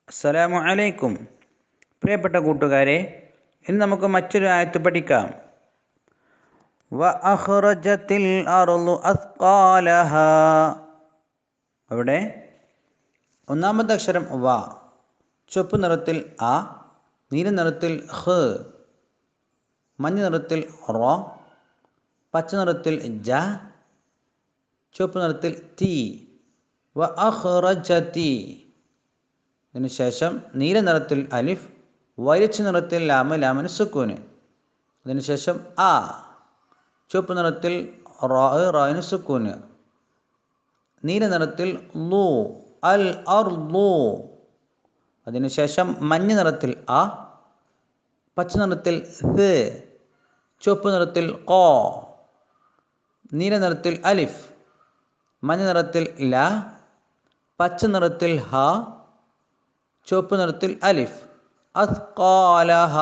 അസ്സലാമു അലൈക്കും. പ്രിയപ്പെട്ട കൂട്ടുകാരെ, ഇന്ന് നമുക്ക് മറ്റൊരു ആയത്ത് പഠിക്കാം. വ അഖ്റജത്തിൽ അർളു അസ്ഖാലഹാ. അവിടെ ഒന്നാമത്തെ അക്ഷരം വ, ചുവപ്പ് നിറത്തിൽ അ, നീല നിറത്തിൽ ഹ്, മഞ്ഞ നിറത്തിൽ റ, പച്ച നിറത്തിൽ ജ, ചുവപ്പ് നിറത്തിൽ തി. വ അഖ്റജതി. അതിനുശേഷം നീല നിറത്തിൽ അലിഫ്, വൈലറ്റ് നിറത്തിൽ ലാമ്, ലാമിന് സുക്കൂന്. അതിനുശേഷം ആ, ചുവപ്പ് നിറത്തിൽ റാ, റായിന് സുക്കൂന്. നീല നിറത്തിൽ ലൂ, അൽ അർളു. അതിനുശേഷം മഞ്ഞ നിറത്തിൽ അ, പച്ച നിറത്തിൽ ത്, ചുവപ്പ് നിറത്തിൽ ഖ, നീല നിറത്തിൽ അലിഫ്, മഞ്ഞ നിറത്തിൽ ല, പച്ച നിറത്തിൽ ഹ, ചുവപ്പ് നിറത്തിൽ അലിഫ്. അസ്ഖാലഹ.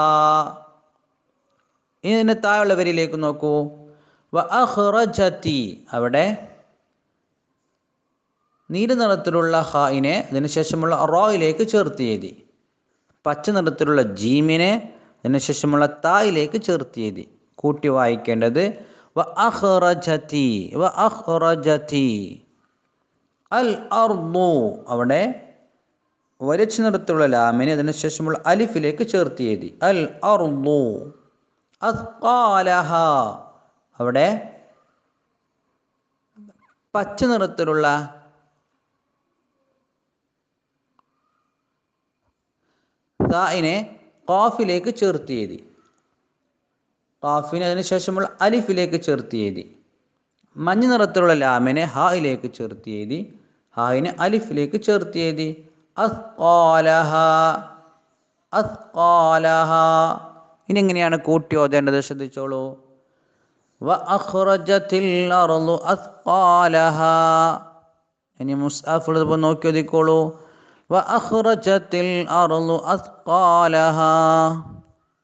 ഇനി ഇതിൻ്റെ താഴെയുള്ള വരിയിലേക്ക് നോക്കൂ. വ അഖ്റജതി. അവിടെ നീല നിറത്തിലുള്ള ഹായിനെ അതിനുശേഷമുള്ള റോയിലേക്ക് ചേർത്ത് എഴുതി. പച്ച നിറത്തിലുള്ള ജീമിനെ അതിനുശേഷമുള്ള തായിലേക്ക് ചേർത്ത് എഴുതി. കൂട്ടി വായിക്കേണ്ടത് വ അഖ്റജതി, വ അഖ്റജതി. അൽ അർളു. അവിടെ വരച്ച് നിറത്തിലുള്ള ലാമിനെ അതിനുശേഷമുള്ള അലിഫിലേക്ക് ചേർത്ത് എഴുതി. അൽ അർളു. അസ്ഖാലഹ. അവിടെ പച്ച നിറത്തിലുള്ള തായിനെ ഖാഫിലേക്ക് ചേർത്ത് എഴുതി. ഖാഫിനെ അതിനുശേഷമുള്ള അലിഫിലേക്ക് ചേർത്ത് എഴുതി. മഞ്ഞ നിറത്തിലുള്ള ലാമിനെ ഹായിലേക്ക് ചേർത്ത് എഴുതി. ഹായിനെ അലിഫിലേക്ക് ചേർത്ത് എഴുതി. അസ്ഖാലഹ, അസ്ഖാലഹ. ഇനി എങ്ങനെയാണ് കൂട്ടി ഓതേണ്ടത്? ശ്രദ്ധിച്ചോളൂ. വ അഖ്റജത്തിൽ അർളു അസ്ഖാലഹ. ഇനി മുസ്അഫുള്ളപ്പോൾ നോക്കി ഓതിക്കോളൂ. വ അഖ്റജത്തിൽ അർളു അസ്ഖാലഹ.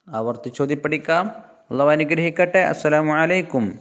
ആവർത്തിച്ചോതി പഠിക്കാം. അല്ലാഹു അനുഗ്രഹിക്കട്ടെ. അസ്സലാമു അലൈക്കും.